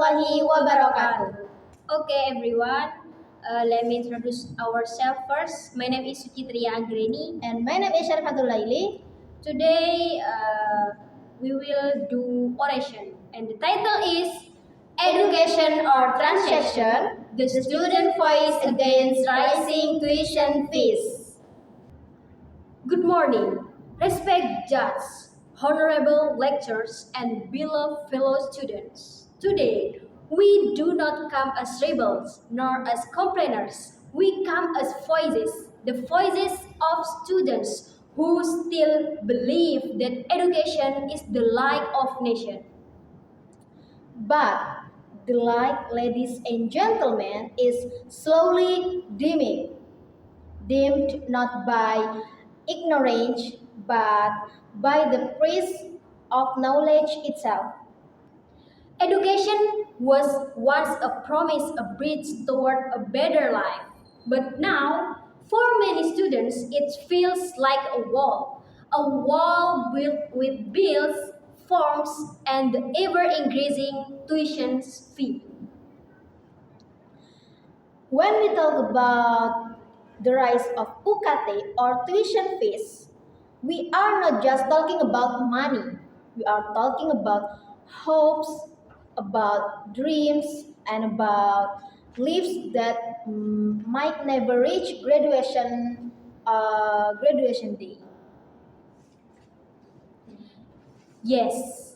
warahmatullahi wabarakatuh. Okay, everyone. Let me introduce ourselves first. My name is Suchitria Anggreni. And my name is Syarfatul Laili. Today, we will do oration. And the title is Education or Transaction, the Student Voice Against Rising Tuition Fees. Good morning, respect judges, honorable lecturers, and beloved fellow students. Today, we do not come as rebels nor as complainers. We come as voices, the voices of students who still believe that education is the light of nation. But the light, ladies and gentlemen, is slowly dimming. Dimmed not by ignorance, but by the praise of knowledge itself. Education was once a promise, a bridge toward a better life. But now, for many students, it feels like a wall built with bills, forms, and the ever-increasing tuition fee. When we talk about the rise of UKT or tuition fees, we are not just talking about money. We are talking about hopes, about dreams, and about lives that might never reach graduation day. Yes,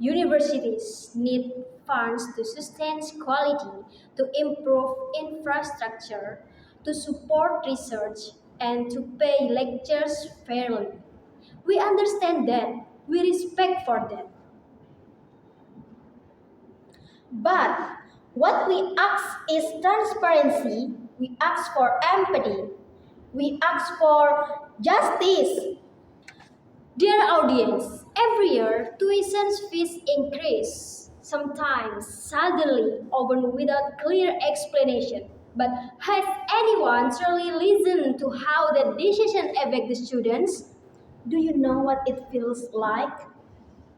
universities need funds to sustain quality, to improve infrastructure, to support research, and to pay lecturers fairly. We understand that. We respect for that. But what we ask is transparency, we ask for empathy, we ask for justice. Dear audience, every year tuition fees increase, sometimes suddenly, often without clear explanation. But has anyone truly listened to how that decision affects the students? Do you know what it feels like?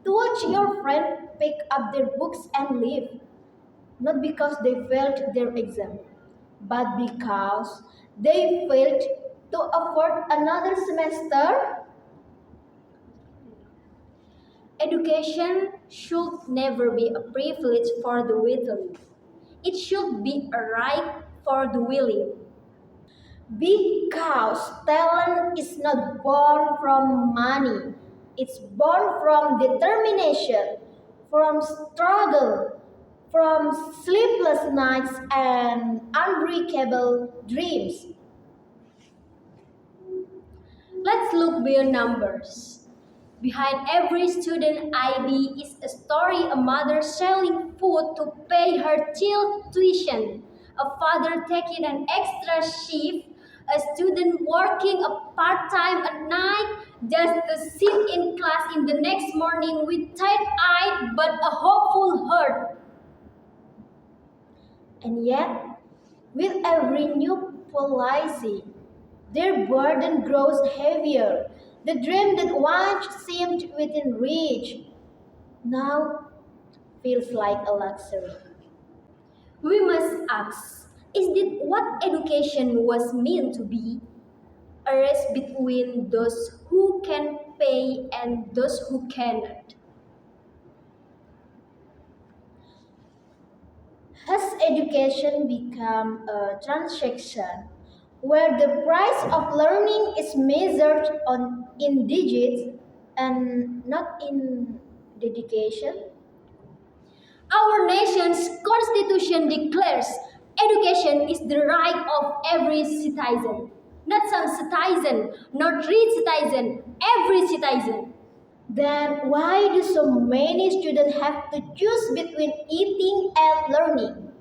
To watch your friend pick up their books and leave. Not because they failed their exam, but because they failed to afford another semester. Education should never be a privilege for the wealthy. It should be a right for the willing. Because talent is not born from money, it's born from determination, from struggle, from sleepless nights and unbreakable dreams. Let's look beyond numbers. Behind every student ID is a story: a mother selling food to pay her child's tuition, a father taking an extra shift, a student working a part-time at night just to sit in class in the next morning with tired-eyed but a hopeful heart. And yet, with every new policy, their burden grows heavier. The dream that once seemed within reach now feels like a luxury. We must ask, is it what education was meant to be? A race between those who can pay and those who cannot. Has education become a transaction where the price of learning is measured in digits and not in dedication? Our nation's constitution declares education is the right of every citizen. Not some citizen, not rich citizen, every citizen. Then why do so many students have to choose between eating and learning,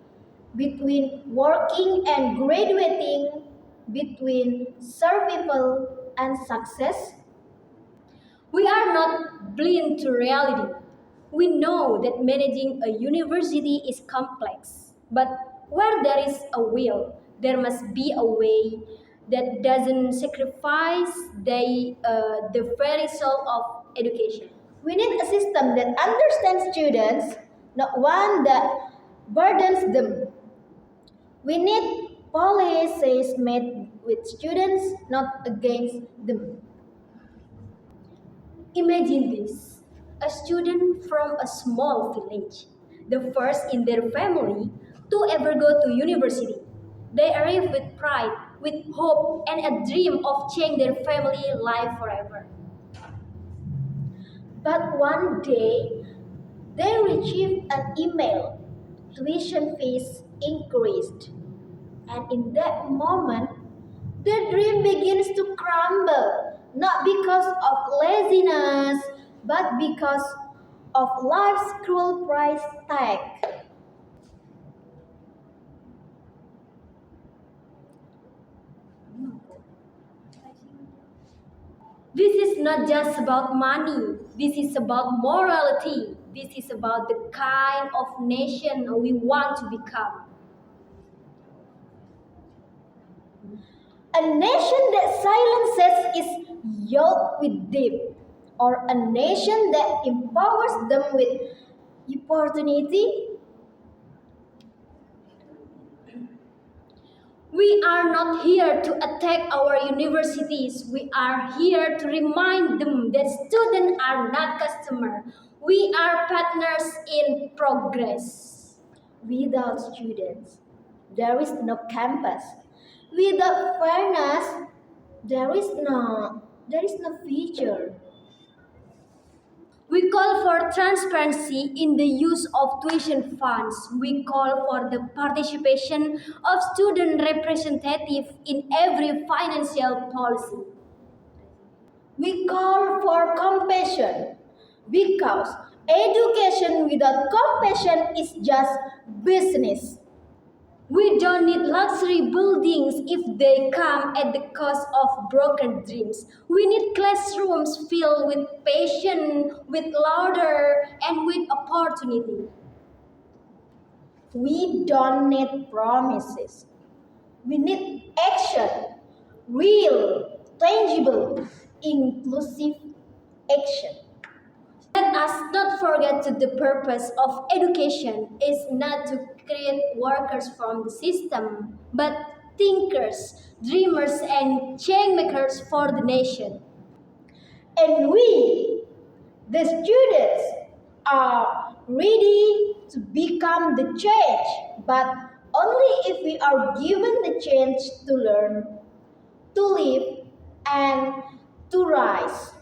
between working and graduating, between survival and success? We are not blind to reality. We know that managing a university is complex, but where there is a will, there must be a way that doesn't sacrifice the very soul of education. We need a system that understands students, not one that burdens them. We need policies made with students, not against them. Imagine this, a student from a small village, the first in their family to ever go to university. They arrive with pride, with hope, and a dream of changing their family life forever. But one day, they received an email. Tuition fees increased. And in that moment, their dream begins to crumble. Not because of laziness, but because of life's cruel price tag. This is not just about money. This is about morality. This is about the kind of nation we want to become. A nation that silences its yoke with deep, or a nation that empowers them with opportunity. We are not here to attack our universities. We are here to remind them that students are not customers. We are partners in progress. Without students, there is no campus. Without fairness, there is no future. We call for transparency in the use of tuition funds. We call for the participation of student representatives in every financial policy. We call for compassion because education without compassion is just business. We don't need luxury buildings if they come at the cost of broken dreams. We need classrooms filled with passion, with laughter, and with opportunity. We don't need promises. We need action, real, tangible, inclusive action. Let us not forget that the purpose of education is not to create workers from the system, but thinkers, dreamers, and change makers for the nation. And we, the students, are ready to become the change, but only if we are given the chance to learn, to live, and to rise.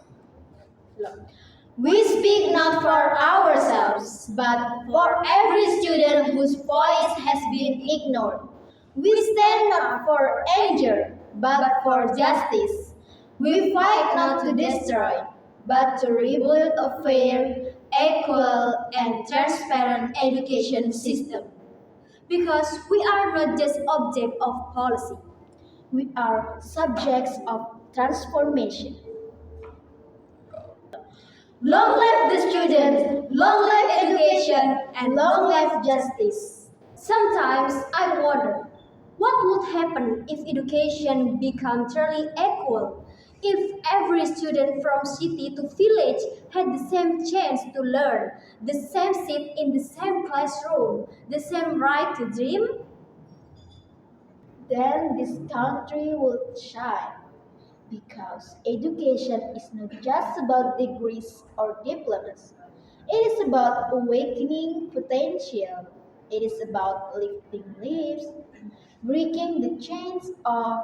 We speak not for ourselves, but for every student whose voice has been ignored. We stand not for anger, but for justice. We fight not to destroy, but to rebuild a fair, equal, and transparent education system. Because we are not just object of policy. We are subjects of transformation. Long live the students, long live education, and long live justice. Sometimes I wonder what would happen if education became truly equal? If every student from city to village had the same chance to learn, the same seat in the same classroom, the same right to dream? Then this country will shine. Because education is not just about degrees or diplomas. It is about awakening potential. It is about lifting lives, breaking the chains of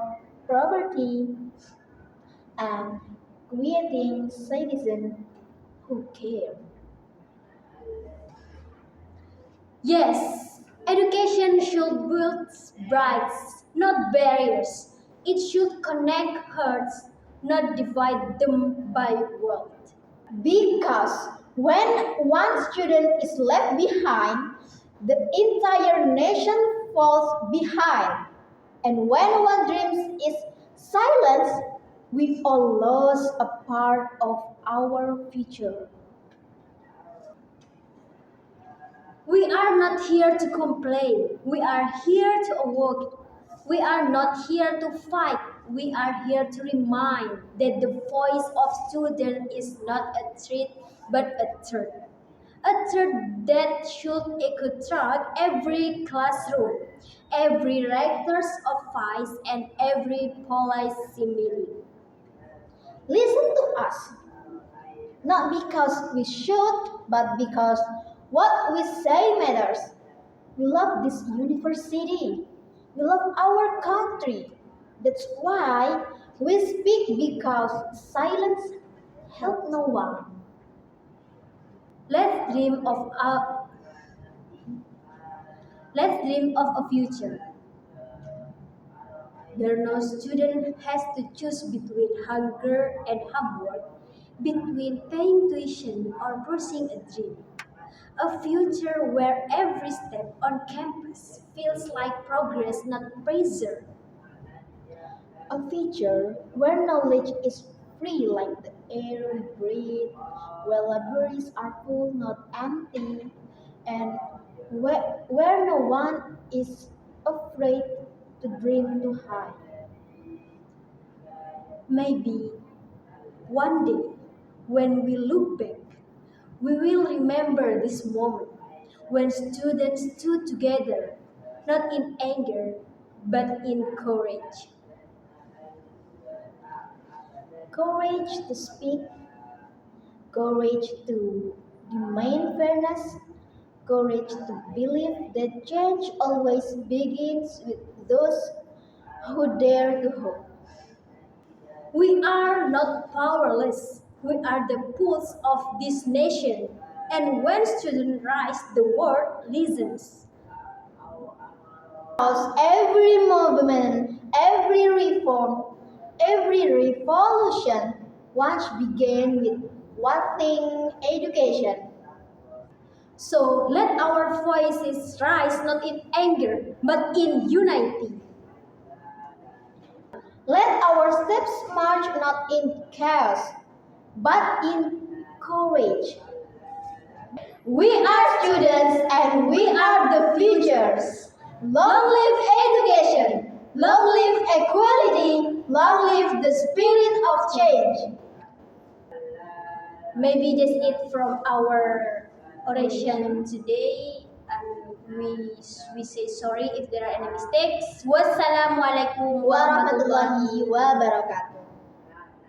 poverty, and creating citizens who care. Yes, education should build bridges, not barriers. It should connect hearts, not divide them by wealth. Because when one student is left behind, the entire nation falls behind. And when one dream is silenced, we all lose a part of our future. We are not here to complain. We are here to awoke. We are not here to fight. We are here to remind that the voice of student is not a threat but a truth. A third that should echo throughout every classroom, every rector's office, and every policy meeting. Listen to us, not because we should, but because what we say matters. We love this university. We love our country. That's why we speak, because silence helps no one. Let's dream of a future. Where no student has to choose between hunger and homework, between paying tuition or pursuing a dream. A future where every step on campus feels like progress, not pressure. A future where knowledge is free like the air we breathe, where libraries are full, not empty, and where no one is afraid to dream too high. Maybe one day, when we look back, we will remember this moment when students stood together, not in anger, but in courage. Courage to speak, courage to demand fairness, courage to believe that change always begins with those who dare to hope. We are not powerless. We are the pulse of this nation. And when students rise, the world listens. Because every movement, every reform, every revolution once began with one thing: education. So let our voices rise not in anger, but in unity. Let our steps march not in chaos, but in courage. We are students and we are the futures. Long live education, long live equality, long live the spirit of change. Maybe that's it from our oration today. And we say sorry if there are any mistakes. Wassalamualaikum warahmatullahi Warahmatullahi wabarakatuh.